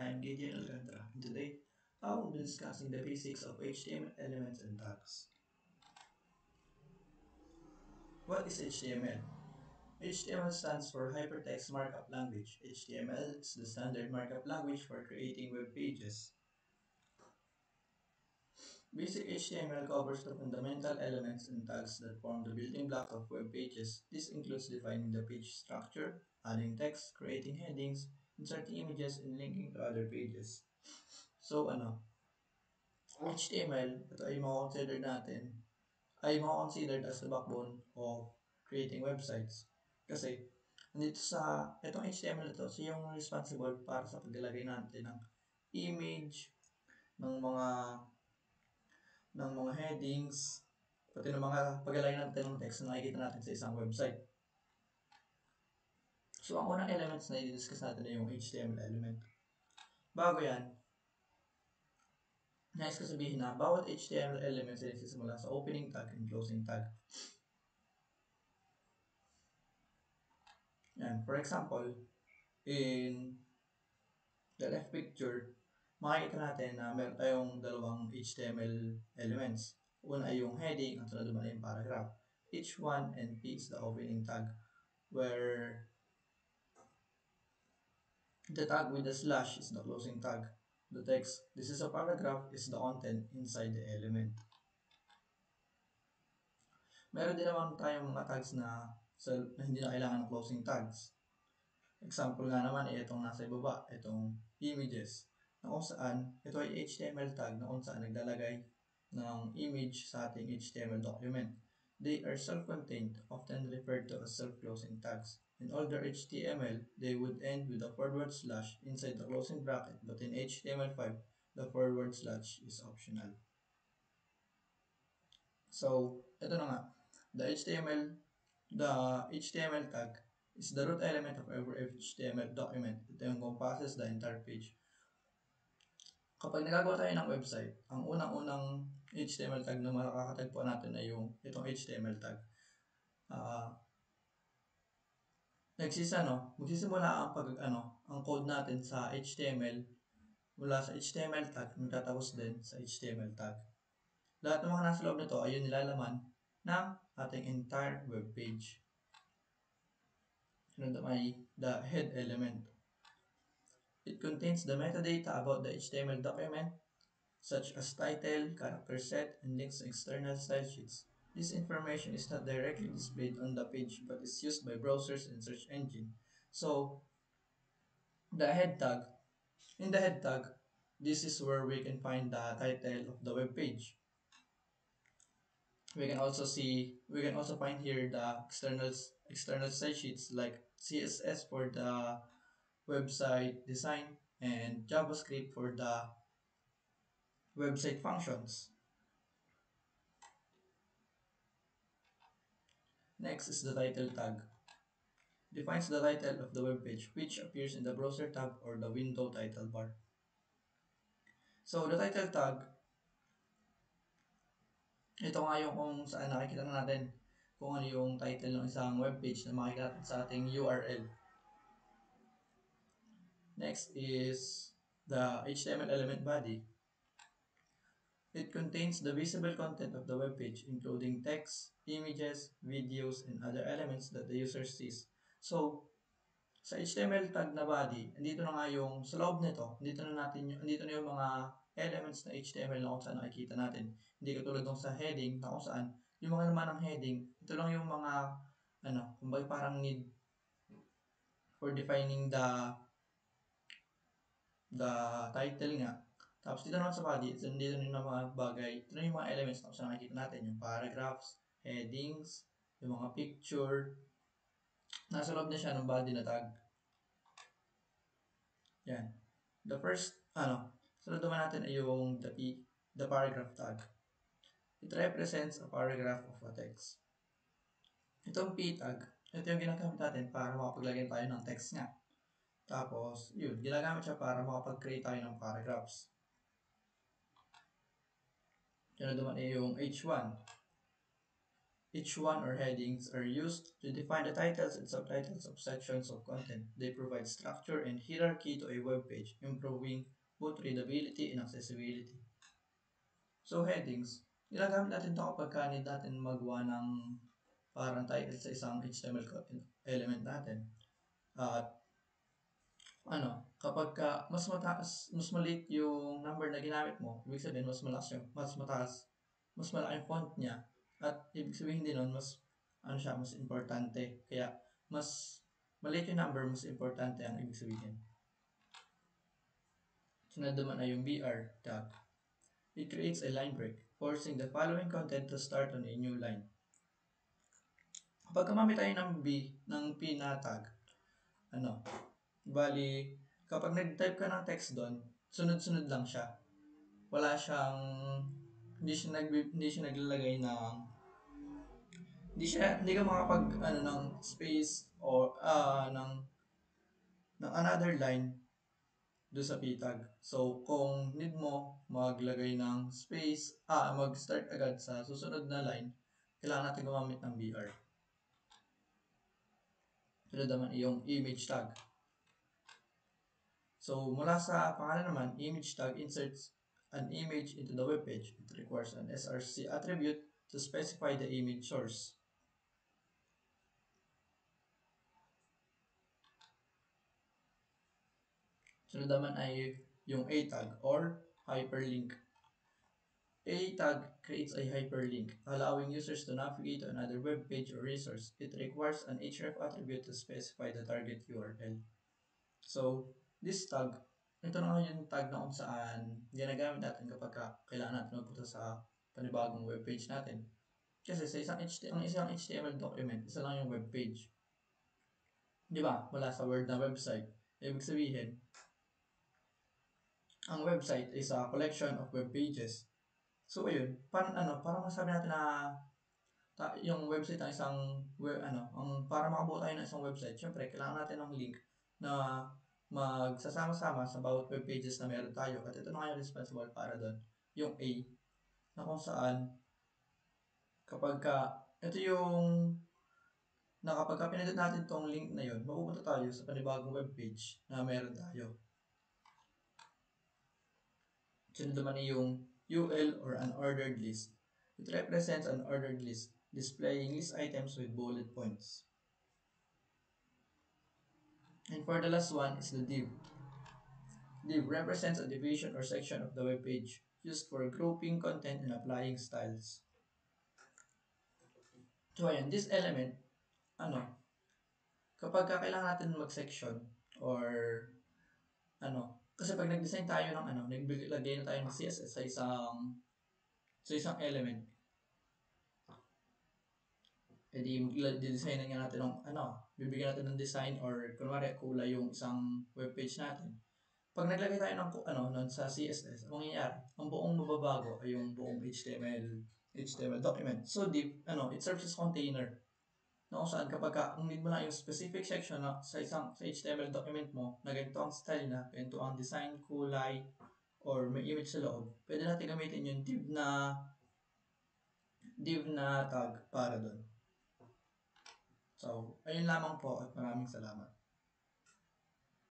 I'm Gideon Alcantara, and today I will be discussing the basics of HTML elements and tags. What is HTML? HTML stands for Hypertext Markup Language. HTML is the standard markup language for creating web pages. Basic HTML covers the fundamental elements and tags that form the building block of web pages. This includes defining the page structure, adding text, creating headings, inserting images, and linking to other pages. So, HTML, ito ay consider natin, ay considered as the backbone of creating websites. Kasi, nandito sa, itong HTML ito, siya yung responsible para sa paglalagay natin ng image, ng mga headings, pati ng mga paglalagay natin ng text na nakikita natin sa isang website. So, ang unang elements na i-discuss natin ay yung HTML element. Bago yan, nais ko sabihin na bawat HTML elements ay nagsisimula sa opening tag and closing tag. Yan. For example, in the left picture, makikita natin na meron tayong dalawang HTML elements. Una ay yung heading, at sunod naman ay yung paragraph. Each one and P is the opening tag, where the tag with the slash is the closing tag. The text, this is a paragraph, is the content inside the element. Meron din naman tayong mga tags na hindi na kailangan ng closing tags. Example nga naman ay itong nasa ibaba, itong images, na kung saan ito ay HTML tag na kung saan naglalagay ng image sa ating HTML document. They are self-contained, often referred to as self-closing tags. In older HTML, they would end with a forward slash inside the closing bracket, but in HTML5, the forward slash is optional. So, ito na nga. The HTML tag is the root element of every HTML document. Ito yung encompasses the entire page. Kapag nagagawa tayo ng website, ang unang-unang HTML tag na makakatagpuan natin ay yung itong HTML tag. Magsisimula ang code natin sa HTML mula sa HTML tag, magtatapos din sa HTML tag. Lahat ng mga nasa loob nito ay yung nilalaman ng ating entire web page. Sunod ay the head element. It contains the metadata about the HTML document, such as title, character set, and links to external style sheets. This information is not directly displayed on the page but is used by browsers and search engine. So, the head tag. In the head tag, this is where we can find the title of the web page. We can also find here the external style sheets like CSS for the website design and JavaScript for the website functions. Next is the title tag. Defines the title of the web page, which appears in the browser tab or the window title bar. So, the title tag, ito nga yung kung saan nakikita na natin kung ano yung title ng isang web page na makikita natin sa ating URL. Next is the HTML element body. It contains the visible content of the web page, including text, images, videos, and other elements that the user sees. So, sa HTML tag na body, andito na nga yung sa loob nito, andito na yung mga elements na HTML na kung saan nakikita natin. Hindi katulad ng sa heading na kung saan yung mga naman ng heading, ito lang yung mga kumbaga parang need for defining the title nga. Tapos dito naman sa body, dito na yung mga bagay, ito na yung mga elements na kung saan nakikita natin, yung paragraphs, headings, yung mga picture, nasa loob na siya ng body na tag. Yan. The first, sunod naman natin ay yung the paragraph tag. It represents a paragraph of a text. Itong P tag, ito yung ginagamit natin para makapaglagay tayo ng text nga. Tapos, yun, ginagamit siya para makapag-create tayo ng paragraphs. Sunod naman ay yung H1. Each one or headings are used to define the titles and subtitles of sections of content. They provide structure and hierarchy to a web page, improving both readability and accessibility. So headings, ginagamit natin ito kapag need natin magawa ng parang title sa isang HTML element natin. At kapag mas mataas, mas maliit yung number na ginamit mo, ibig sabihin mas mataas, mas malaki yung font niya, at ibig sabihin din nun, mas importante. Kaya, mas maliit yung number, mas importante ang ibig sabihin. Sunod naman ay yung BR tag. It creates a line break, forcing the following content to start on a new line. Kapag kumamit tayo ng P na tag, bali, kapag nag-type ka ng text doon, sunod-sunod lang siya. Wala siyang, hindi siya naglalagay ng, hindi ka makapag, ng space or, ng another line do sa p-tag. So, kung need mo maglagay ng space, mag-start agad sa susunod na line, kailangan natin gumamit ng BR. Sunod naman yung image tag. So, mula sa pangalan naman, image tag inserts an image into the web page. It requires an SRC attribute to specify the image source. Sunod naman ay yung A tag or hyperlink. A tag creates a hyperlink, allowing users to navigate to another web page or resource. It requires an href attribute to specify the target URL. So, this tag, ito na yung tag na kung saan ginagamit natin kapag kailangan natin magpunta sa panibagong web page natin. Kasi sa isang HTML document, isa lang yung web page. Di ba? Mula sa Word na website. Ibig sabihin, ang website is a collection of web pages. So, ayun, para masabi natin na yung website ng isang para makabuo tayo ng isang website, syempre kailangan natin ng link na magsasama-sama sa bawat web pages na meron tayo. At ito na yung responsible para doon, yung A, na kung saan kapag pinindot natin tong link na yun, mapupunta tayo sa panibagong web page na meron tayo. Sunod naman yung UL or unordered list. It represents an ordered list, displaying list items with bullet points. And for the last one is the div. Div represents a division or section of the web page, used for grouping content and applying styles. So ayan, this element, kapag kailangan natin mag-section or kasi pag nag-design tayo ng naglagay na tayo ng CSS sa isang element, edi design nga natin bibigyan natin ng design or kunwari kulay yung isang web page natin. Pag naglagay tayo ng sa CSS, ang mangyayari, ang buong mababago ay yung buong HTML document. So it serves as container. Na kung saan kapag kung need mo na yung specific section sa HTML document mo na ganito ang style na, ganito ang design, kulay, or may image sa loob, pwede natin gamitin yung div na tag para doon. So, ayun lamang po at maraming salamat.